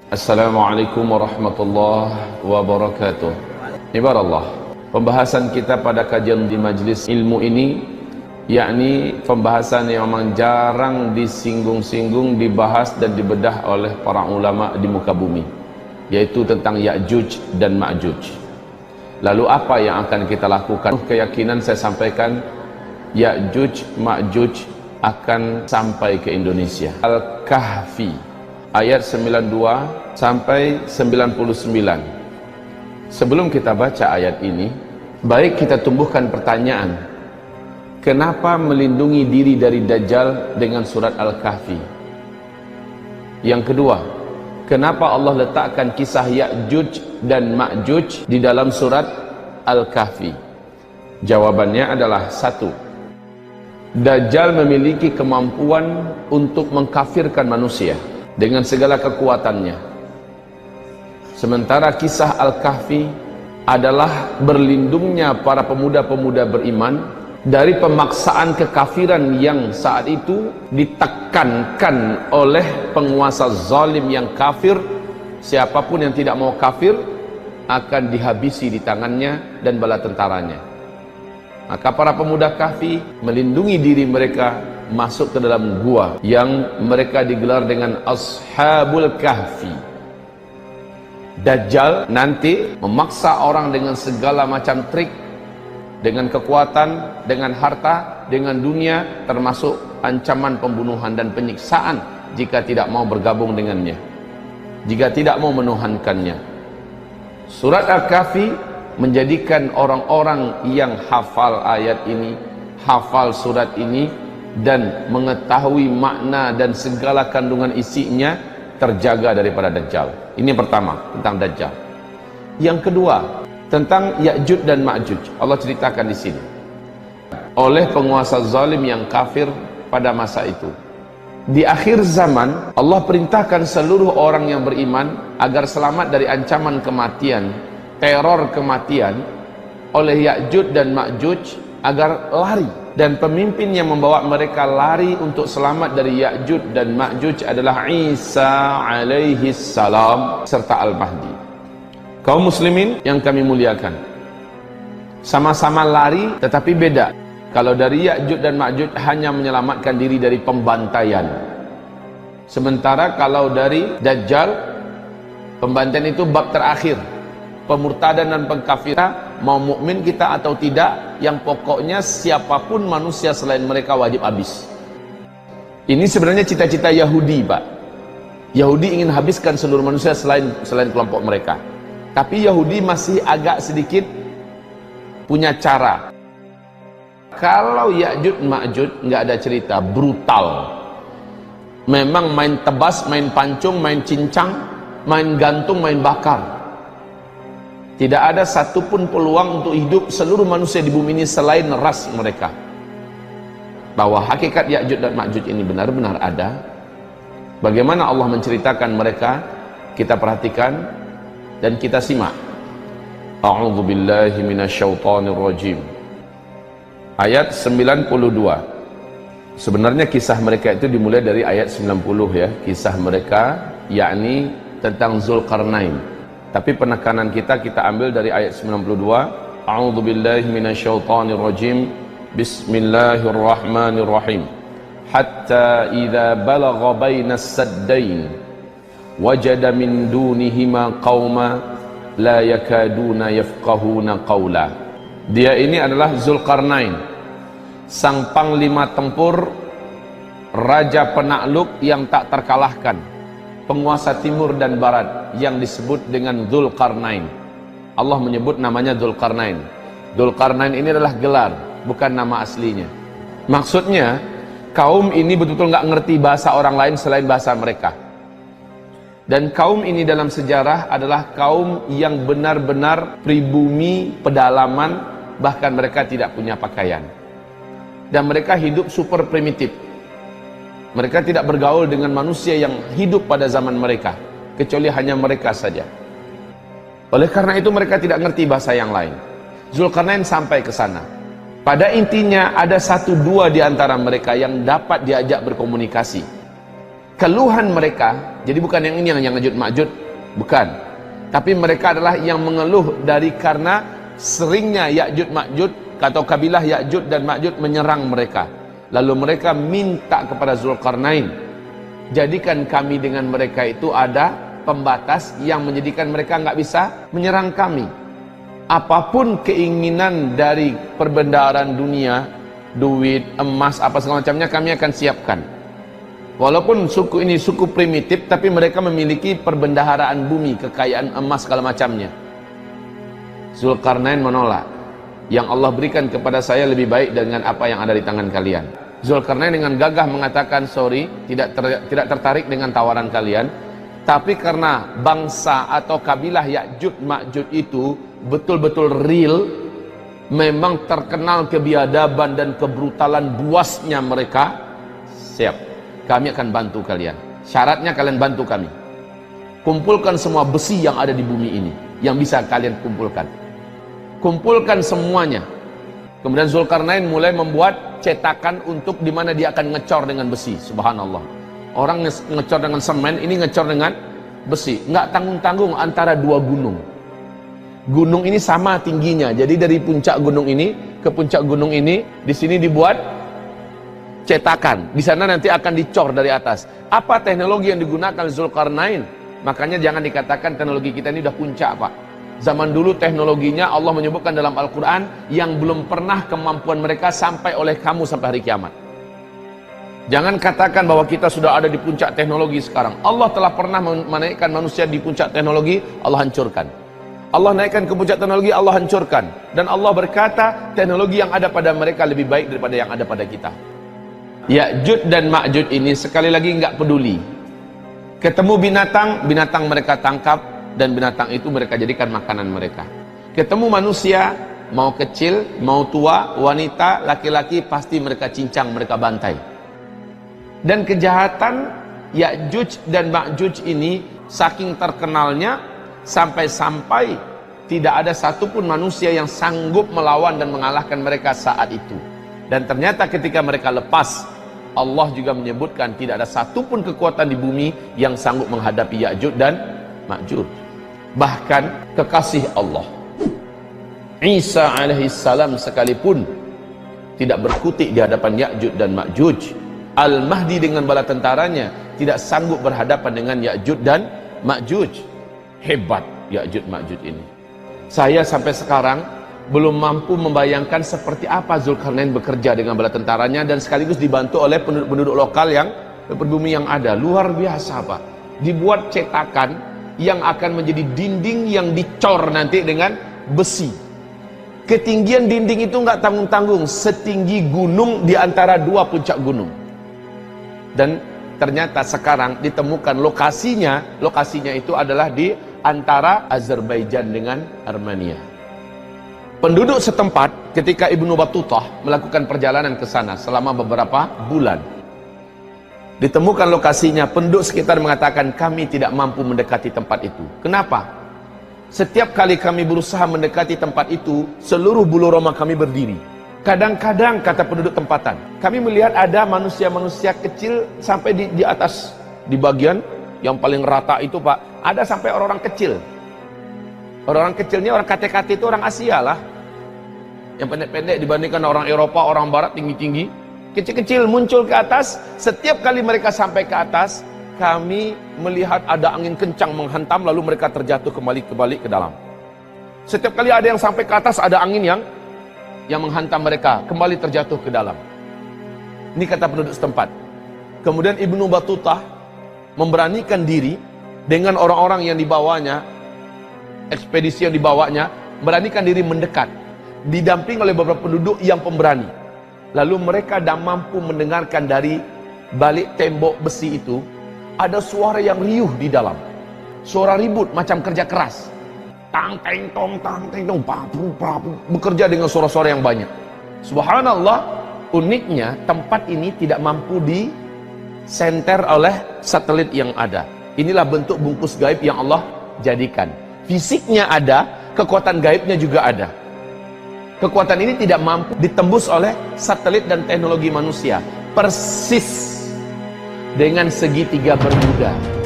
Assalamualaikum warahmatullahi wabarakatuh. Ibaratullah, pembahasan kita pada kajian di majlis ilmu ini, yakni pembahasan yang memang jarang disinggung-singgung, dibahas dan dibedah oleh para ulama di muka bumi, yaitu tentang Ya'juj dan Ma'juj. Lalu apa yang akan kita lakukan? Keyakinan saya sampaikan, Ya'juj Ma'juj akan sampai ke Indonesia. Al-Kahfi ayat 92 sampai 99. Sebelum kita baca ayat ini, baik kita tumbuhkan pertanyaan, kenapa melindungi diri dari Dajjal dengan surat Al-Kahfi? Yang kedua, kenapa Allah letakkan kisah Ya'juj dan Ma'juj di dalam surat Al-Kahfi? Jawabannya adalah satu, Dajjal memiliki kemampuan untuk mengkafirkan manusia dengan segala kekuatannya. Sementara kisah Al-Kahfi adalah berlindungnya para pemuda-pemuda beriman dari pemaksaan kekafiran yang saat itu ditekankan oleh penguasa zalim yang kafir. Siapapun yang tidak mau kafir akan dihabisi di tangannya dan bala tentaranya. Maka para pemuda Kahfi melindungi diri mereka masuk ke dalam gua yang mereka digelar dengan Ashabul Kahfi. Dajjal nanti memaksa orang dengan segala macam trik, dengan kekuatan, dengan harta, dengan dunia, termasuk ancaman pembunuhan dan penyiksaan jika tidak mau bergabung dengannya, jika tidak mau menuhankannya. Surat Al-Kahfi menjadikan orang-orang yang hafal ayat ini, hafal surat ini, dan mengetahui makna dan segala kandungan isinya terjaga daripada Dajjal. Ini pertama, tentang Dajjal. Yang kedua, tentang Ya'juj dan Ma'juj. Allah ceritakan di sini. Oleh penguasa zalim yang kafir pada masa itu. Di akhir zaman, Allah perintahkan seluruh orang yang beriman agar selamat dari ancaman kematian, teror kematian oleh Ya'juj dan Ma'juj, agar lari, dan pemimpin yang membawa mereka lari untuk selamat dari Ya'juj dan Ma'juj adalah Isa alaihi salam serta Al-Mahdi. Kaum muslimin yang kami muliakan, sama-sama lari tetapi beda. Kalau dari Ya'juj dan Ma'juj hanya menyelamatkan diri dari pembantaian, sementara kalau dari Dajjal, pembantaian itu bab terakhir. Pemurtadan dan pengkafiran, mau mukmin kita atau tidak, yang pokoknya siapapun manusia selain mereka wajib habis. Ini sebenarnya cita-cita Yahudi, Pak. Yahudi ingin habiskan seluruh manusia selain kelompok mereka. Tapi Yahudi masih agak sedikit punya cara. Kalau Ya'juj Ma'juj nggak ada cerita, brutal. Memang main tebas, main pancung, main cincang, main gantung, main bakar. Tidak ada satupun peluang untuk hidup seluruh manusia di bumi ini selain ras mereka. Bahwa hakikat Ya'juj dan Ma'juj ini benar-benar ada. Bagaimana Allah menceritakan mereka, kita perhatikan dan kita simak. A'udzu billahi minasyaitonir rajim. Ayat 92. Sebenarnya kisah mereka itu dimulai dari ayat 90 ya. Kisah mereka yakni tentang Zulkarnain. Tapi penekanan kita ambil dari ayat 92. A'udzu billahi minasyaitonir rajim. Bismillahirrahmanirrahim. Hatta idza balagha bainas saddain wajada min dunihima qauma la yakaduna yafqahuna qawla. Dia ini adalah Zulkarnain, sang panglima tempur, raja penakluk yang tak terkalahkan, penguasa timur dan barat yang disebut dengan Dzulqarnain. Allah menyebut namanya Dzulqarnain. Dzulqarnain ini adalah gelar, bukan nama aslinya. Maksudnya, kaum ini betul-betul nggak ngerti bahasa orang lain selain bahasa mereka. Dan kaum ini dalam sejarah adalah kaum yang benar-benar pribumi, pedalaman, bahkan mereka tidak punya pakaian. Dan mereka hidup super primitif. Mereka tidak bergaul dengan manusia yang hidup pada zaman mereka, kecuali hanya mereka saja. Oleh karena itu mereka tidak ngerti bahasa yang lain. Zulkarnain sampai ke sana. Pada intinya ada 1-2 di antara mereka yang dapat diajak berkomunikasi. keluhan mereka, jadi bukan yang ini yang Ya'juj Ma'juj, bukan, tapi mereka adalah yang mengeluh dari karena seringnya Ya'juj Ma'juj atau kabilah Ya'juj dan Ma'juj menyerang mereka. Lalu mereka minta kepada Zulkarnain, jadikan kami dengan mereka itu ada pembatas yang menjadikan mereka nggak bisa menyerang kami. Apapun keinginan dari perbendaharaan dunia, duit, emas, apa segala macamnya, kami akan siapkan. Walaupun suku ini suku primitif, tapi mereka memiliki perbendaharaan bumi, kekayaan emas segala macamnya. Zulkarnain menolak. Yang Allah berikan kepada saya lebih baik dengan apa yang ada di tangan kalian. Zulkarnain dengan gagah mengatakan, sorry, tidak tertarik dengan tawaran kalian. Tapi karena bangsa atau kabilah Ya'juj Ma'juj itu betul-betul real, memang terkenal kebiadaban dan kebrutalan buasnya mereka, siap, kami akan bantu kalian. Syaratnya kalian bantu kami. Kumpulkan semua besi yang ada di bumi ini, yang bisa kalian kumpulkan. Kumpulkan semuanya. Kemudian Zulkarnain mulai membuat cetakan untuk di mana dia akan ngecor dengan besi. Subhanallah. Orang ngecor dengan semen, ini ngecor dengan besi. Nggak tanggung-tanggung antara dua gunung. Gunung ini sama tingginya. Jadi dari puncak gunung ini ke puncak gunung ini, di sini dibuat cetakan. Di sana nanti akan dicor dari atas. Apa teknologi yang digunakan Zulkarnain? Makanya jangan dikatakan teknologi kita ini udah puncak, Pak. Zaman dulu teknologinya Allah menyebutkan dalam Al-Quran yang belum pernah kemampuan mereka sampai oleh kamu sampai hari kiamat. Jangan katakan bahwa kita sudah ada di puncak teknologi sekarang. Allah telah pernah menaikkan manusia di puncak teknologi, Allah hancurkan. Allah naikkan ke puncak teknologi, Allah hancurkan. Dan Allah berkata, teknologi yang ada pada mereka lebih baik daripada yang ada pada kita. Ya'juj dan Ma'juj ini sekali lagi nggak peduli. Ketemu binatang, binatang mereka tangkap, dan binatang itu mereka jadikan makanan mereka. Ketemu manusia, mau kecil, mau tua, wanita, laki-laki, pasti mereka cincang, mereka bantai. Dan kejahatan Ya'juj dan Ma'juj ini saking terkenalnya, sampai-sampai tidak ada satupun manusia yang sanggup melawan dan mengalahkan mereka saat itu. Dan ternyata ketika mereka lepas, Allah juga menyebutkan tidak ada satupun kekuatan di bumi yang sanggup menghadapi Ya'juj dan Ma'juj. Bahkan kekasih Allah Isa alaihissalam sekalipun tidak berkutik di hadapan Ya'juj dan Ma'juj. Al-Mahdi dengan bala tentaranya tidak sanggup berhadapan dengan Ya'juj dan Ma'juj. Hebat Ya'juj Ma'juj ini. Saya sampai sekarang belum mampu membayangkan seperti apa Zulkarnain bekerja dengan bala tentaranya dan sekaligus dibantu oleh penduduk lokal yang berbumi yang ada. Luar biasa, Pak. Dibuat cetakan yang akan menjadi dinding yang dicor nanti dengan besi. Ketinggian dinding itu nggak tanggung-tanggung, setinggi gunung di antara dua puncak gunung. Dan ternyata sekarang ditemukan lokasinya itu adalah di antara Azerbaijan dengan Armenia. Penduduk setempat ketika Ibnu Battutah melakukan perjalanan ke sana selama beberapa bulan, ditemukan lokasinya, penduduk sekitar mengatakan kami tidak mampu mendekati tempat itu. Kenapa? Setiap kali kami berusaha mendekati tempat itu, seluruh bulu roma kami berdiri. Kadang-kadang, kata penduduk tempatan, kami melihat ada manusia-manusia kecil sampai di atas, di bagian yang paling rata itu, Pak, ada sampai orang-orang kecil. Orang-orang kecilnya, orang KT-KT itu orang Asia lah. Yang pendek-pendek dibandingkan orang Eropa, orang Barat tinggi-tinggi. Kecil-kecil muncul ke atas. Setiap kali mereka sampai ke atas, kami melihat ada angin kencang menghantam, lalu mereka terjatuh kembali ke dalam. Setiap kali ada yang sampai ke atas, ada angin yang menghantam mereka, kembali terjatuh ke dalam. Ini kata penduduk setempat. Kemudian Ibnu Battutah memberanikan diri dengan orang-orang yang dibawanya, ekspedisi yang dibawanya, beranikan diri mendekat, didamping oleh beberapa penduduk yang pemberani. Lalu mereka dah mampu mendengarkan dari balik tembok besi itu ada suara yang riuh di dalam, suara ribut macam kerja keras, tang teng tong, papu papu, bekerja dengan suara-suara yang banyak. Subhanallah, uniknya tempat ini tidak mampu disenter oleh satelit yang ada. Inilah bentuk bungkus gaib yang Allah jadikan. Fisiknya ada, kekuatan gaibnya juga ada. Kekuatan ini tidak mampu ditembus oleh satelit dan teknologi manusia. Persis dengan segitiga Bermuda.